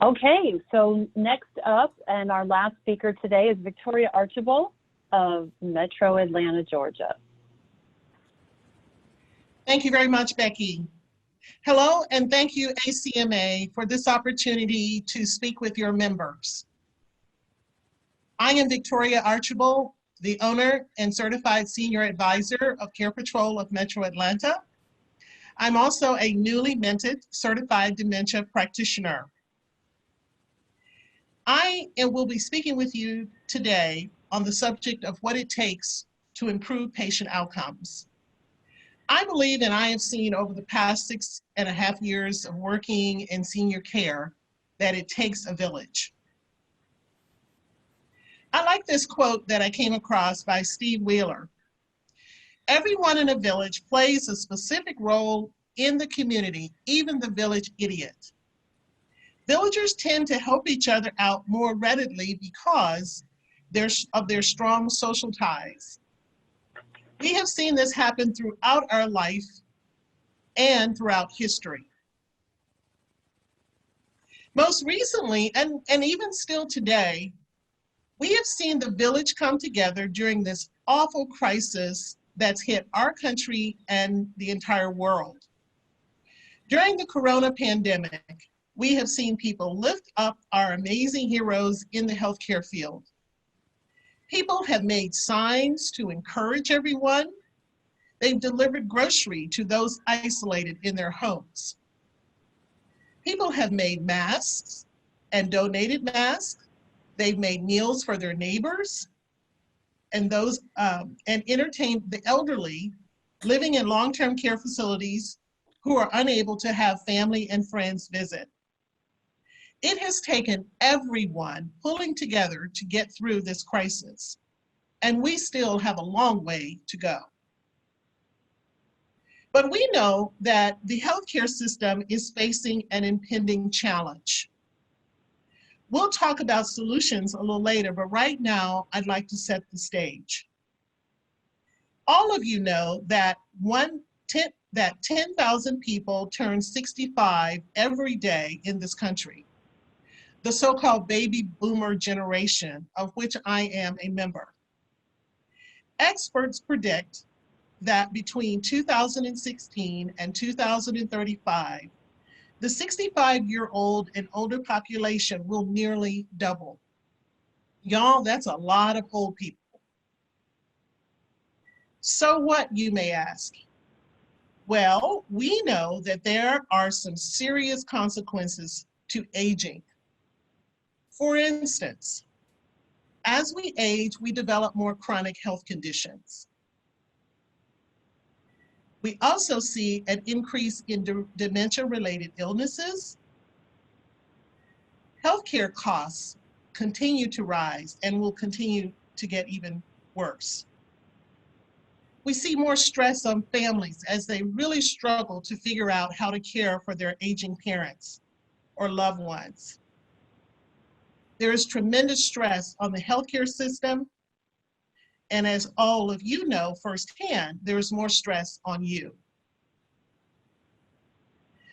Okay, so next up and our last speaker today is Victoria Archable of Metro Atlanta, Georgia. Thank you very much, Becky. Hello, and thank you, ACMA, for this opportunity to speak with your members. I am Victoria Archable, the owner and certified senior advisor of CarePatrol of Metro Atlanta. I'm also a newly minted certified dementia practitioner. I will be speaking with you today on the subject of what it takes to improve patient outcomes. I believe, and I have seen over the past 6.5 years of working in senior care, that it takes a village. I like this quote that I came across by Steve Wheeler. Everyone in a village plays a specific role in the community, even the village idiot. Villagers tend to help each other out more readily because of their strong social ties. We have seen this happen throughout our life and throughout history. Most recently, and even still today, we have seen the village come together during this awful crisis that's hit our country and the entire world. During the corona pandemic, we have seen people lift up our amazing heroes in the healthcare field. People have made signs to encourage everyone. They've delivered grocery to those isolated in their homes. People have made masks and donated masks. They've made meals for their neighbors and entertained the elderly living in long-term care facilities who are unable to have family and friends visit. It has taken everyone pulling together to get through this crisis, and we still have a long way to go. But we know that the healthcare system is facing an impending challenge. We'll talk about solutions a little later, but right now I'd like to set the stage. All of you know that 10,000 people turn 65 every day in this country, the so-called baby boomer generation, of which I am a member. Experts predict that between 2016 and 2035, the 65-year-old and older population will nearly double. Y'all, that's a lot of old people. So what, you may ask? Well, we know that there are some serious consequences to aging. For instance, as we age, we develop more chronic health conditions. We also see an increase in dementia-related illnesses. Healthcare costs continue to rise and will continue to get even worse. We see more stress on families as they really struggle to figure out how to care for their aging parents or loved ones. There is tremendous stress on the healthcare system, and as all of you know firsthand, there is more stress on you.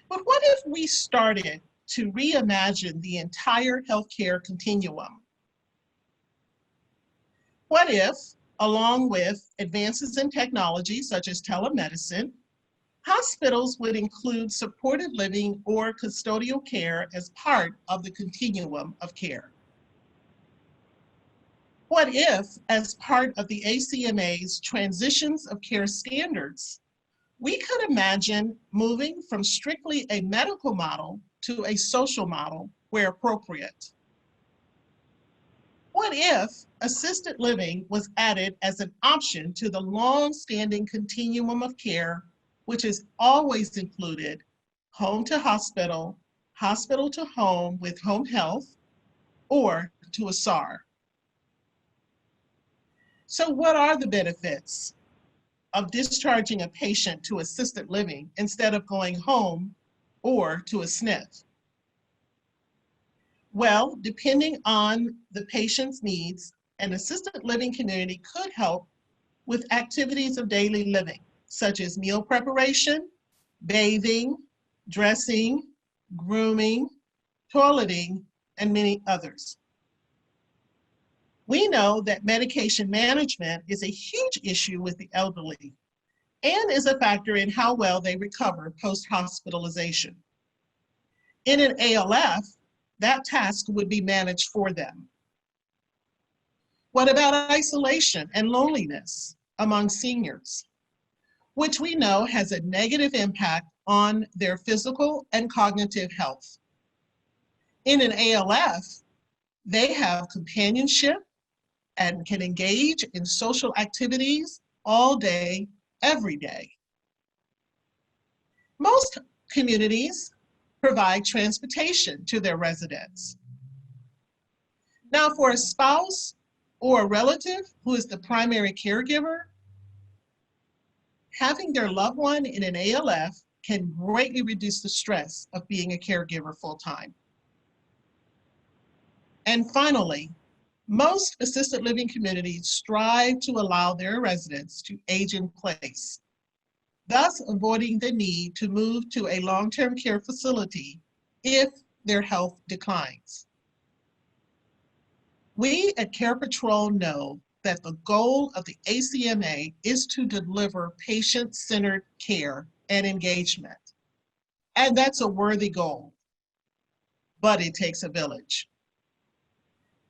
But what if we started to reimagine the entire healthcare continuum? What if, along with advances in technology such as telemedicine, hospitals would include supportive living or custodial care as part of the continuum of care? What if, as part of the ACMA's transitions of care standards, we could imagine moving from strictly a medical model to a social model where appropriate? What if assisted living was added as an option to the long-standing continuum of care, which has always included home to hospital, hospital to home with home health, or to a SAR? So what are the benefits of discharging a patient to assisted living instead of going home or to a SNF? Well, depending on the patient's needs, an assisted living community could help with activities of daily living, such as meal preparation, bathing, dressing, grooming, toileting, and many others. We know that medication management is a huge issue with the elderly and is a factor in how well they recover post-hospitalization. In an ALF, that task would be managed for them. What about isolation and loneliness among seniors, which we know has a negative impact on their physical and cognitive health? In an ALF, they have companionship and can engage in social activities all day, every day. Most communities provide transportation to their residents. Now, for a spouse or a relative who is the primary caregiver, having their loved one in an ALF can greatly reduce the stress of being a caregiver full-time. And finally, most assisted living communities strive to allow their residents to age in place, thus avoiding the need to move to a long-term care facility if their health declines. We at CarePatrol know that the goal of the ACMA is to deliver patient-centered care and engagement. And that's a worthy goal, but it takes a village.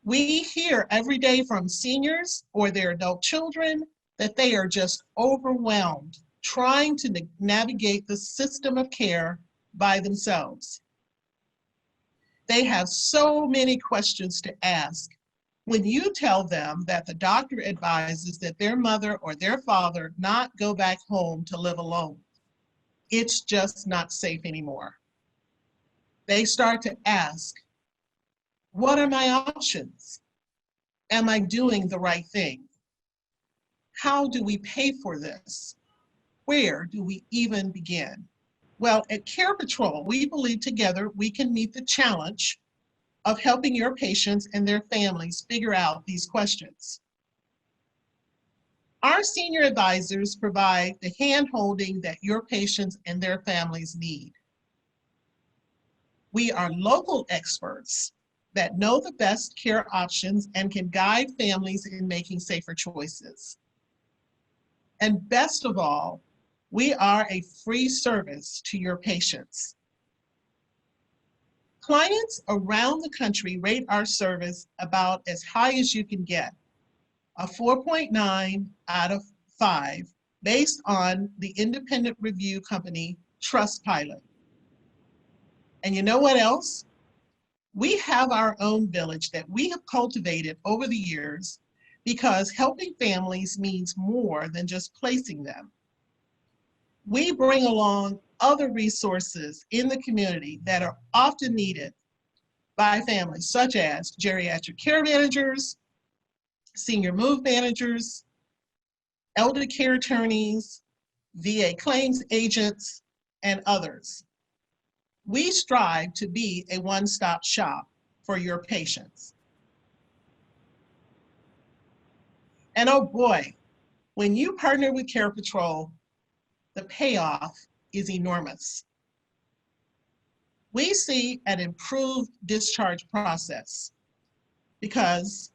We hear every day from seniors or their adult children that they are just overwhelmed trying to navigate the system of care by themselves. They have so many questions to ask. When you tell them that the doctor advises that their mother or their father not go back home to live alone, it's just not safe anymore. They start to ask, what are my options? Am I doing the right thing? How do we pay for this? Where do we even begin? Well, at CarePatrol, we believe together we can meet the challenge of helping your patients and their families figure out these questions. Our senior advisors provide the hand-holding that your patients and their families need. We are local experts that know the best care options and can guide families in making safer choices. And best of all, we are a free service to your patients. Clients around the country rate our service about as high as you can get, a 4.9 out of 5, based on the independent review company Trustpilot. And you know what else? We have our own village that we have cultivated over the years because helping families means more than just placing them. We bring along other resources in the community that are often needed by families, such as geriatric care managers, senior move managers, elder care attorneys, VA claims agents, and others. We strive to be a one-stop shop for your patients. And oh boy, when you partner with CarePatrol, the payoff is enormous. We see an improved discharge process because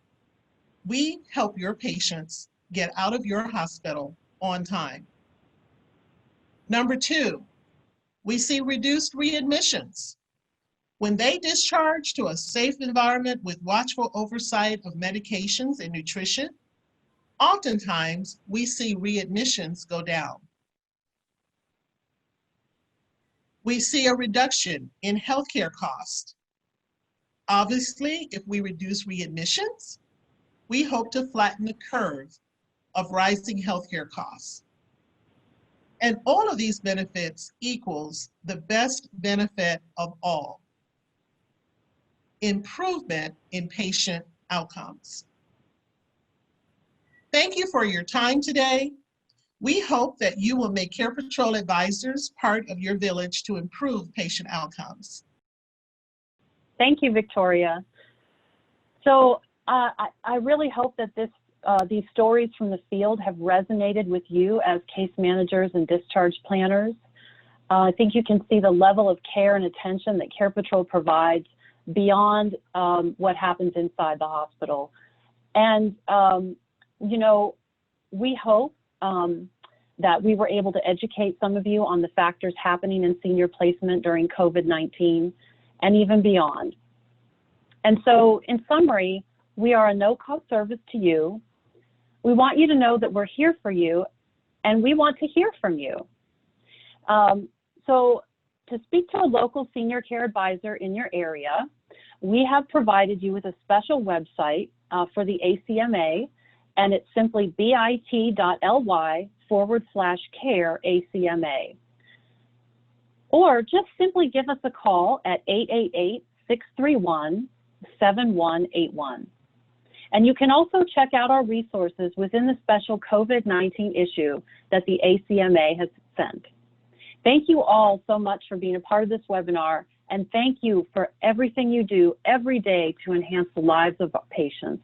we help your patients get out of your hospital on time. Number 2, we see reduced readmissions. When they discharge to a safe environment with watchful oversight of medications and nutrition, oftentimes we see readmissions go down. We see a reduction in healthcare costs. Obviously, if we reduce readmissions, we hope to flatten the curve of rising healthcare costs. And all of these benefits equals the best benefit of all: improvement in patient outcomes. Thank you for your time today. We hope that you will make CarePatrol advisors part of your village to improve patient outcomes. Thank you, Victoria. So I really hope that these stories from the field have resonated with you as case managers and discharge planners. I think you can see the level of care and attention that CarePatrol provides beyond what happens inside the hospital. And, you know, we hope that we were able to educate some of you on the factors happening in senior placement during COVID-19 and even beyond. And so, in summary, we are a no-cost service to you. We want you to know that we're here for you, and we want to hear from you. So to speak to a local senior care advisor in your area, we have provided you with a special website for the ACMA, and it's simply bit.ly/care ACMA. Or just simply give us a call at 888-631-7181. And you can also check out our resources within the special COVID-19 issue that the ACMA has sent. Thank you all so much for being a part of this webinar, and thank you for everything you do every day to enhance the lives of patients.